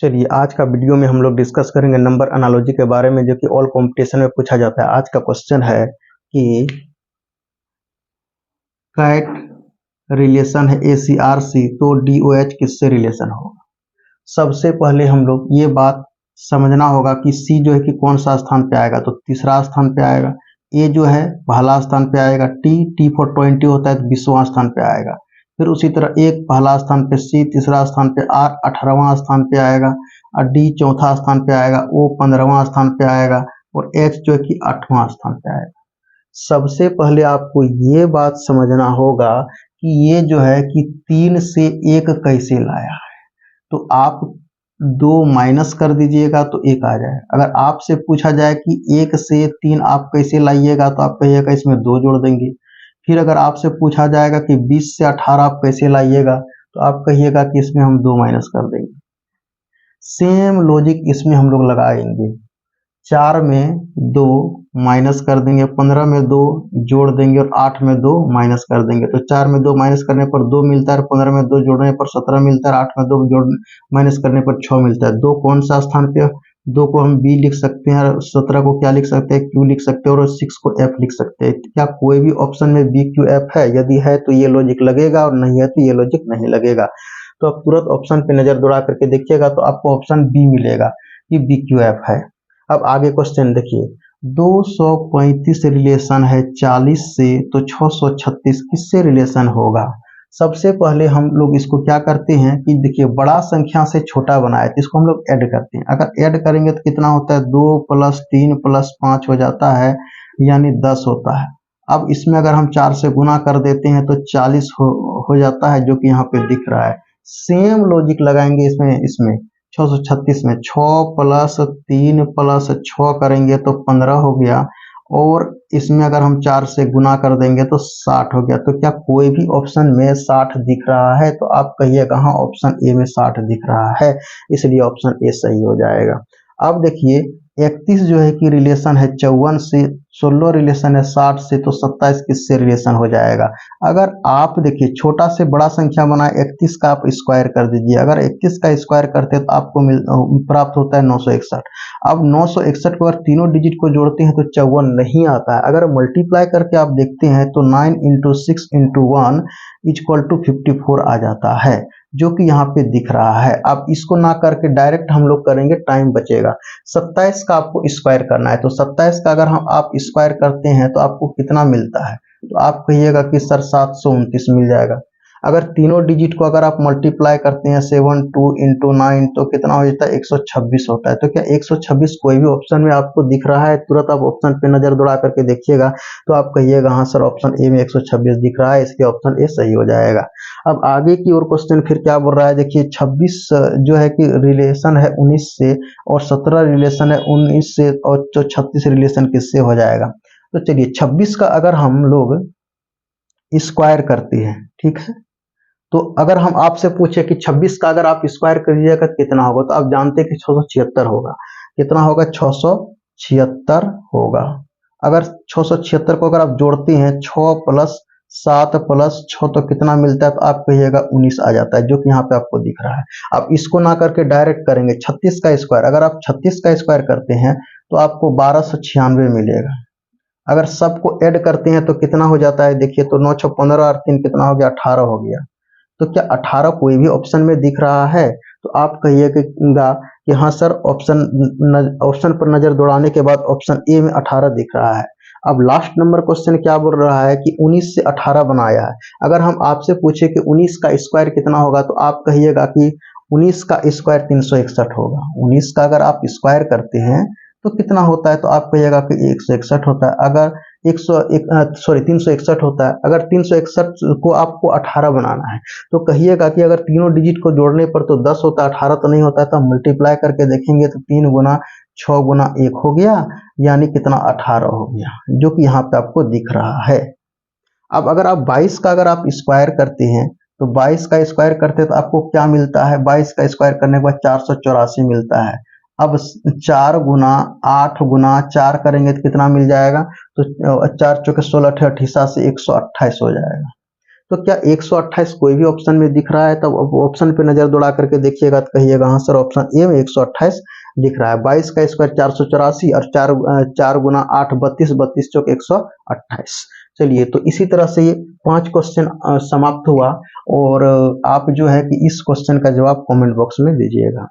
चलिए आज का वीडियो में हम लोग डिस्कस करेंगे नंबर एनालॉजी के बारे में, जो कि ऑल कंपटीशन में पूछा जाता है। आज का क्वेश्चन है कि कैट रिलेशन है ACRC, तो DOH किससे रिलेशन होगा। सबसे पहले हम लोग ये बात समझना होगा कि C जो है कि कौन सा स्थान पे आएगा, तो तीसरा स्थान पे आएगा। A जो है पहला स्थान पे आएगा। T फॉर 20 होता है तो 20वां स्थान पे आएगा। फिर उसी तरह एक पहला स्थान पे, C तीसरा स्थान पे, R 18वां स्थान पे आएगा और D चौथा स्थान पे आएगा, O 15वां स्थान पे आएगा और H जो है कि 8वां स्थान पे आएगा। सबसे पहले आपको ये बात समझना होगा कि ये जो है कि 3 से 1 कैसे लाया है। तो आप 2 माइनस कर दीजिएगा तो 1 आ जाएगा। अगर आपसे पूछा जाए कि 1 से 3 आप कैसे लाइएगा, तो आप कहिएगा इसमें 2 जोड़ देंगे। फिर अगर आपसे पूछा जाएगा कि 20 से 18 आप कैसे लाइएगा, तो आप कहिएगा कि इसमें हम 2 माइनस कर देंगे। सेम लॉजिक इसमें हम लोग लगाएंगे। 4 में 2 माइनस कर देंगे, 15 में 2 जोड़ देंगे और 8 में 2 माइनस कर देंगे। तो 4 में 2 माइनस करने पर 2 मिलता है, 15 में 2 जोड़ने पर 17 मिलता है, 8 में 2 जोड़ माइनस करने पर 6 मिलता है। 2 कौन सा स्थान पे, 2 को हम B लिख सकते हैं, 17 को क्या लिख सकते हैं, Q लिख सकते हैं और 6 को F लिख सकते हैं। क्या कोई भी ऑप्शन में B Q F है? यदि है तो ये लॉजिक लगेगा और नहीं है तो ये लॉजिक नहीं लगेगा। तो आप तुरंत ऑप्शन पे नजर दौड़ा करके देखिएगा तो आपको ऑप्शन B मिलेगा कि B Q F है। अब आगे क्वेश्चन देखिए, 235 रिलेशन है 40 से, तो 636 किससे रिलेशन होगा। सबसे पहले हम लोग इसको क्या करते हैं कि देखिए बड़ा संख्या से छोटा बनाए तो इसको हम लोग ऐड करते हैं। अगर ऐड करेंगे तो कितना होता है, 2 + 3 + 5 हो जाता है, यानी 10 होता है। अब इसमें अगर हम 4 से गुना कर देते हैं तो 40 हो जाता है, जो कि यहाँ पे दिख रहा है। सेम लॉजिक लगाएंगे इसमें 636 में 6 + 3 + 6 करेंगे तो 15 हो गया, और इसमें अगर हम 4 से गुना कर देंगे तो 60 हो गया। तो क्या कोई भी ऑप्शन में 60 दिख रहा है, तो आप कहिएगा हाँ ऑप्शन ए में 60 दिख रहा है, इसलिए ऑप्शन ए सही हो जाएगा। अब देखिए 31 जो है कि रिलेशन है 54 से, 16 रिलेशन है 60 से, तो 27 किससे रिलेशन हो जाएगा। अगर आप देखिए छोटा से बड़ा संख्या बनाए, 31 का आप स्क्वायर कर दीजिए। अगर 31 का स्क्वायर करते हैं तो आपको प्राप्त होता है 961। अब 961 को अगर तीनों डिजिट को जोड़ते हैं तो 54 नहीं आता है। अगर मल्टीप्लाई करके आप देखते हैं तो 9 × 6 × 1 = 54 आ जाता है, जो कि यहाँ पे दिख रहा है। अब इसको ना करके डायरेक्ट हम लोग करेंगे, टाइम बचेगा। 27 का आपको स्क्वायर करना है, तो 27 का अगर हम आप स्क्वायर करते हैं तो आपको कितना मिलता है, तो आप कहिएगा कि सर 729 मिल जाएगा। अगर तीनों डिजिट को अगर आप मल्टीप्लाई करते हैं 72 × 9 तो कितना हो जाता है, 126 होता है। तो क्या 126 कोई भी ऑप्शन में आपको दिख रहा है, तुरंत आप ऑप्शन पे नजर दौड़ा करके देखिएगा तो आप कहिएगा हाँ सर ऑप्शन ए में 126 दिख रहा है, इसलिए ऑप्शन ए सही हो जाएगा। अब आगे की ओर क्वेश्चन फिर क्या बोल रहा है, देखिए 26 जो है कि रिलेशन है 19 से, और 17 रिलेशन है 19 से, और जो 36 रिलेशन किससे हो जाएगा। तो चलिए 26 का अगर हम लोग स्क्वायर करते हैं, ठीक है, तो अगर हम आपसे पूछे कि 26 का अगर आप स्क्वायर करिएगा तो कितना होगा, तो आप जानते हैं कि 676 होगा। कितना होगा, 676 होगा। अगर 676 को अगर आप जोड़ते हैं 6 + 7 + 6 तो कितना मिलता है, तो आप कहिएगा 19 आ जाता है, जो कि यहाँ पे आपको दिख रहा है। अब इसको ना करके डायरेक्ट करेंगे 36 का स्क्वायर। अगर आप 36 का स्क्वायर करते हैं तो आपको 1296 मिलेगा। अगर सबको ऐड करते हैं तो कितना हो जाता है, देखिए तो 9 × 6 = 15 और 3 कितना हो गया, 18 हो गया। तो क्या 18 कोई भी ऑप्शन में दिख रहा है, तो आप कहिएगा कि हाँ सर ऑप्शन पर नजर दौड़ाने के बाद ऑप्शन ए में 18 दिख रहा है। अब लास्ट नंबर क्वेश्चन क्या बोल रहा है कि 19 से 18 बनाया है। अगर हम आपसे पूछे कि 19 का स्क्वायर कितना होगा, तो आप कहिएगा कि 19 का स्क्वायर 361 होगा। 19 का अगर आप स्क्वायर करते हैं तो कितना होता है, तो आप कहिएगा कि 161 होता है। अगर 361 होता है। अगर 361 को आपको 18 बनाना है तो कहिएगा कि अगर तीनों डिजिट को जोड़ने पर तो 10 होता है, 18 तो नहीं होता है। तो हम मल्टीप्लाई करके देखेंगे तो 3 × 6 × 1 हो गया, यानी कितना 18 हो गया, जो कि यहाँ पे आपको दिख रहा है। अब अगर आप 22 का अगर आप स्क्वायर करते हैं तो 22 का स्क्वायर करते हैं तो आपको क्या मिलता है, 22 का स्क्वायर करने के बाद 484 मिलता है। अब 4 × 8 × 4 करेंगे तो कितना मिल जाएगा, तो 4 × 4 = 16, 88 से 128 हो जाएगा। तो क्या 128 कोई भी ऑप्शन में दिख रहा है? तब ऑप्शन पे नजर दौड़ा करके देखिएगा तो कहिएगा हाँ सर ऑप्शन ए में 128 दिख रहा है। 22 का स्क्वायर 484 और 4 गुना 8 32, 32 चौक 128। चलिए तो इसी तरह से ये 5 क्वेश्चन समाप्त हुआ। और आप जो है कि इस क्वेश्चन का जवाब कमेंट बॉक्स में दीजिएगा।